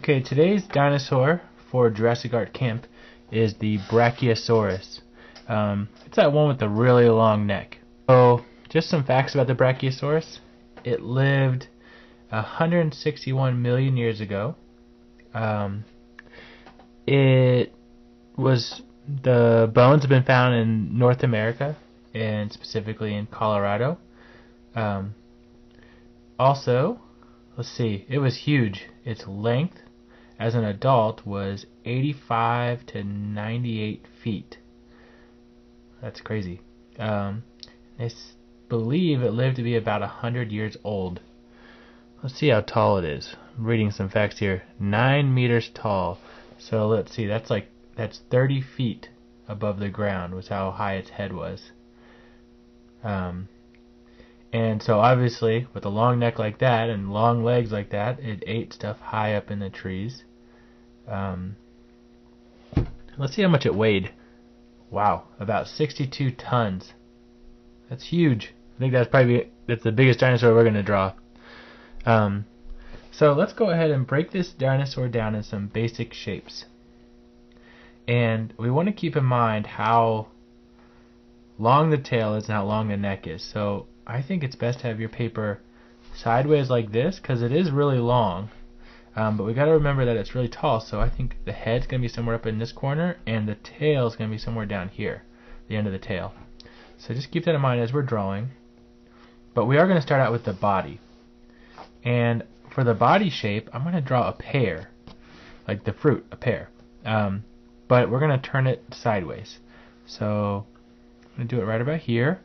Okay, today's dinosaur for Jurassic Art Camp is the Brachiosaurus. It's that one with the really long neck. So, just some facts about the Brachiosaurus. It lived 161 million years ago. It was the bones have been found in North America and specifically in Colorado. Also, let's see, it was huge. Its length as an adult was 85 to 98 feet. That's crazy. They believe it lived to be about 100 years old. Let's see how tall it is. I'm reading some facts here. 9 meters tall. So let's see, that's 30 feet above the ground was how high its head was. And so obviously, with a long neck like that and long legs like that, it ate stuff high up in the trees. Let's see how much it weighed. Wow, about 62 tons. That's huge. I think that's the biggest dinosaur we're going to draw. So let's go ahead and break this dinosaur down in some basic shapes. And we want to keep in mind how long the tail is and how long the neck is. So I think it's best to have your paper sideways like this because it is really long. But we got to remember that it's really tall, so I think the head's going to be somewhere up in this corner and the tail's going to be somewhere down here, the end of the tail. So just keep that in mind as we're drawing. But we are going to start out with the body. And for the body shape, I'm going to draw a pear, like the fruit, a pear. But we're going to turn it sideways. So I'm going to do it right about here.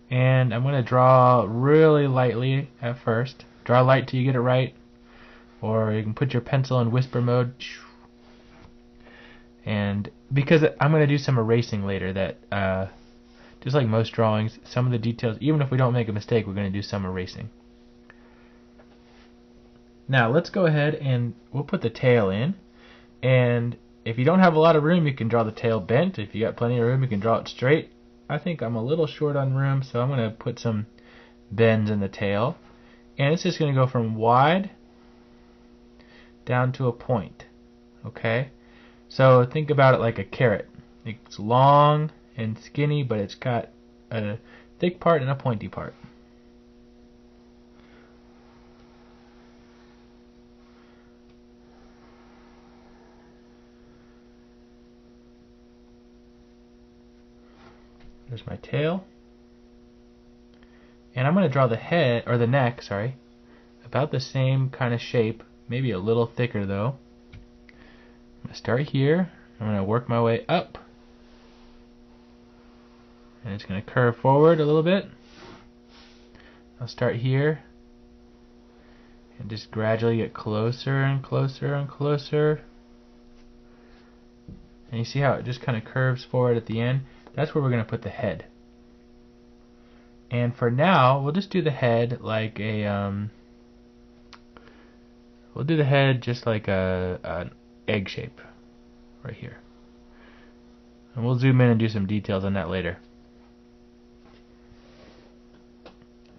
And I'm going to draw really lightly at first. Draw light till you get it right. Or you can put your pencil in whisper mode. And because I'm going to do some erasing later that, just like most drawings, some of the details, even if we don't make a mistake, we're going to do some erasing. Now let's go ahead and we'll put the tail in. And if you don't have a lot of room, you can draw the tail bent. If you got plenty of room, you can draw it straight. I think I'm a little short on room, so I'm going to put some bends in the tail. And it's just going to go from wide down to a point. Okay? So think about it like a carrot. It's long and skinny, but it's got a thick part and a pointy part. There's my tail. And I'm going to draw the head, or the neck, sorry, about the same kind of shape, maybe a little thicker though. I'm going to start here. I'm going to work my way up. And it's going to curve forward a little bit. I'll start here. And just gradually get closer and closer and closer. And you see how it just kind of curves forward at the end? That's where we're going to put the head. And for now, we'll just do the head like a, we'll do the head just like an egg shape right here. And we'll zoom in and do some details on that later.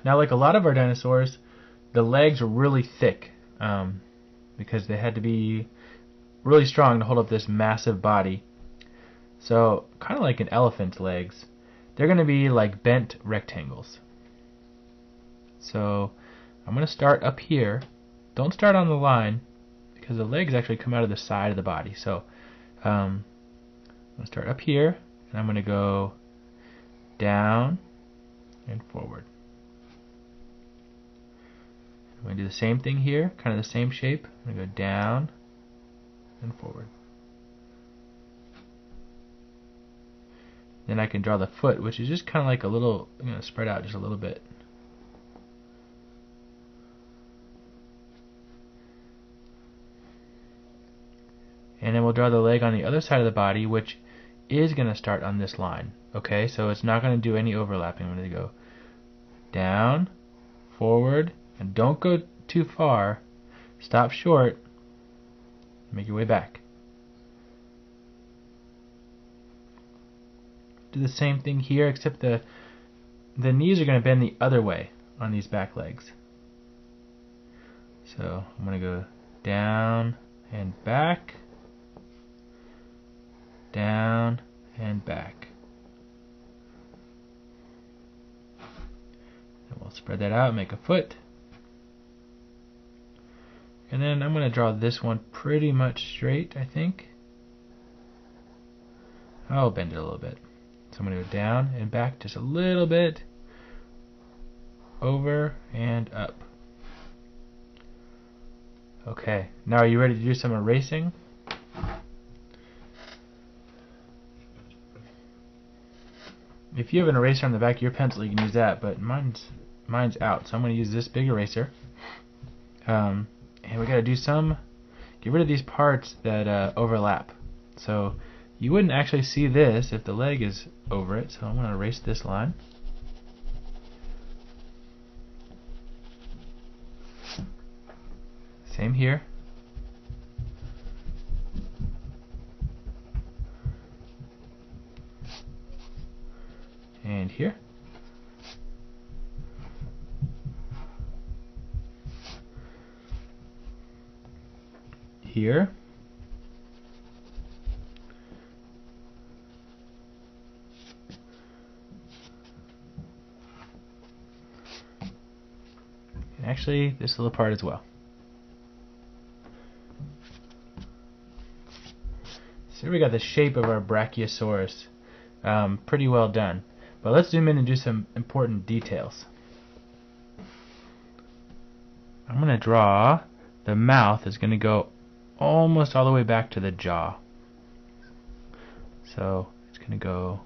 Now, like a lot of our dinosaurs, the legs are really thick because they had to be really strong to hold up this massive body. So, kind of like an elephant's legs, they're going to be like bent rectangles. So, I'm going to start up here. Don't start on the line because the legs actually come out of the side of the body. So, I'm going to start up here and I'm going to go down and forward. I'm going to do the same thing here, kind of the same shape. I'm going to go down and forward. Then I can draw the foot, which is just kind of like a little, I'm going to spread out just a little bit. And then we'll draw the leg on the other side of the body, which is going to start on this line. Okay, so it's not going to do any overlapping. I'm going to go down, forward, and don't go too far. Stop short. Make your way back. Do the same thing here, except the knees are going to bend the other way on these back legs. So I'm going to go down and back, down and back. And we'll spread that out and make a foot. And then I'm going to draw this one pretty much straight, I think. I'll bend it a little bit. So I'm going to go down and back just a little bit, over and up. Okay, now are you ready to do some erasing? If you have an eraser on the back of your pencil, you can use that, but mine's out, so I'm going to use this big eraser. And we got to do get rid of these parts that overlap. So you wouldn't actually see this if the leg is over it, so I'm going to erase this line. Same here. And here. Here. And actually, this little part as well. So here we got the shape of our Brachiosaurus. Pretty well done. But let's zoom in and do some important details. I'm going to draw the mouth is going to go almost all the way back to the jaw. So it's going to go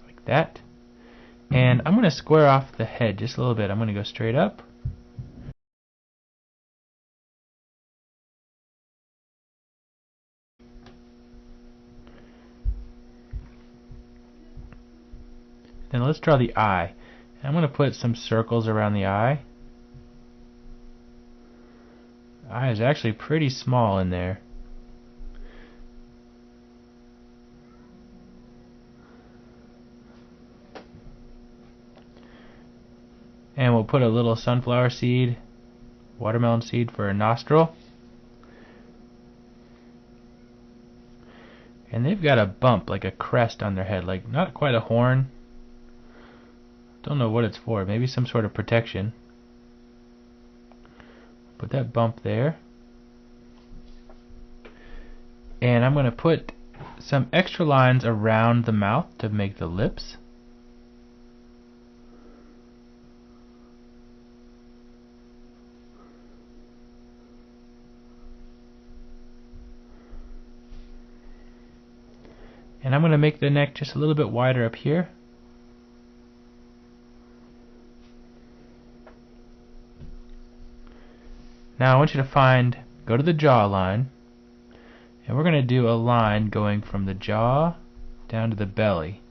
like that. And I'm going to square off the head just a little bit. I'm going to go straight up. Then let's draw the eye. I'm going to put some circles around the eye. The eye is actually pretty small in there. And we'll put a little sunflower seed, watermelon seed for a nostril. And they've got a bump, like a crest on their head, like not quite a horn. Don't know what it's for, maybe some sort of protection. Put that bump there. And I'm going to put some extra lines around the mouth to make the lips. And I'm going to make the neck just a little bit wider up here. Now I want you to go to the jawline, and we're going to do a line going from the jaw down to the belly.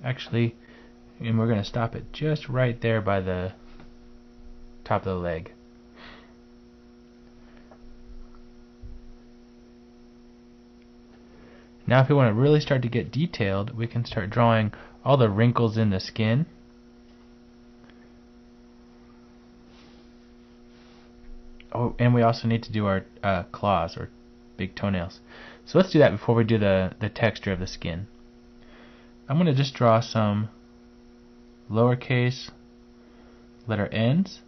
Actually, and we're going to stop it just right there by the top of the leg. Now if we want to really start to get detailed, we can start drawing all the wrinkles in the skin. Oh, and we also need to do our claws, or big toenails. So let's do that before we do the texture of the skin. I'm going to just draw some lowercase letter N's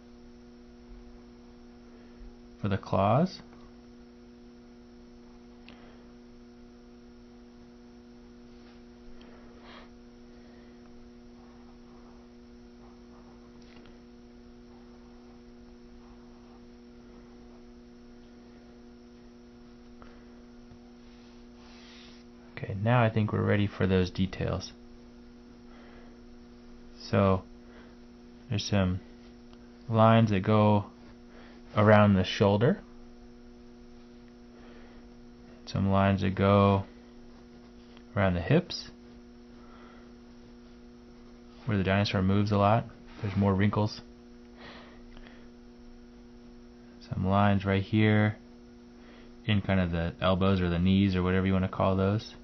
for the claws. Okay, now I think we're ready for those details. So there's some lines that go around the shoulder, some lines that go around the hips, where the dinosaur moves a lot. There's more wrinkles. Some lines right here in kind of the elbows or the knees or whatever you want to call those.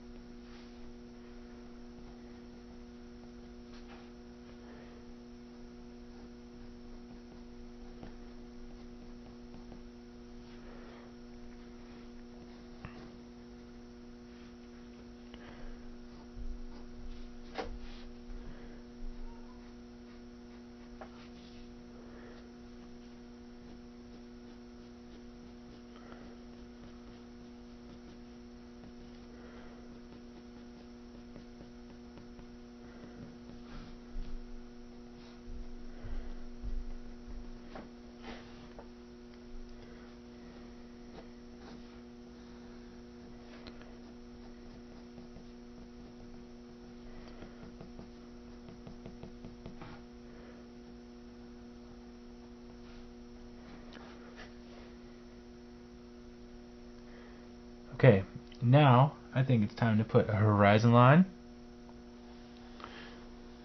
Okay, now I think it's time to put a horizon line.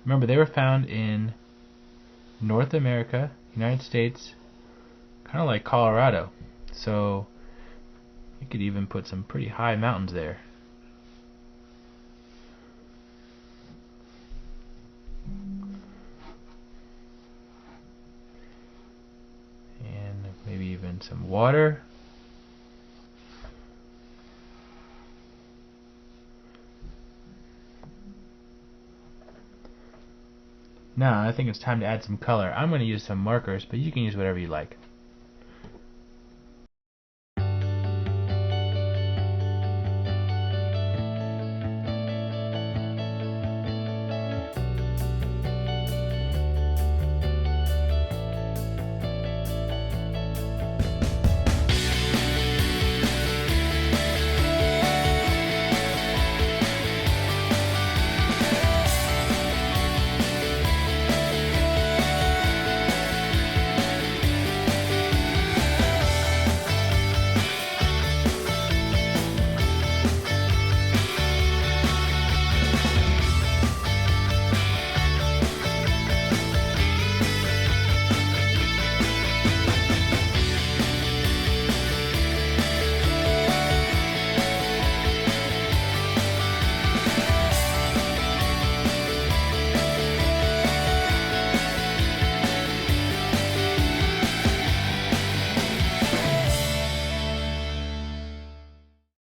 Remember, they were found in North America, United States, kind of like Colorado. So you could even put some pretty high mountains there. And maybe even some water. Now I think it's time to add some color. I'm going to use some markers, but you can use whatever you like.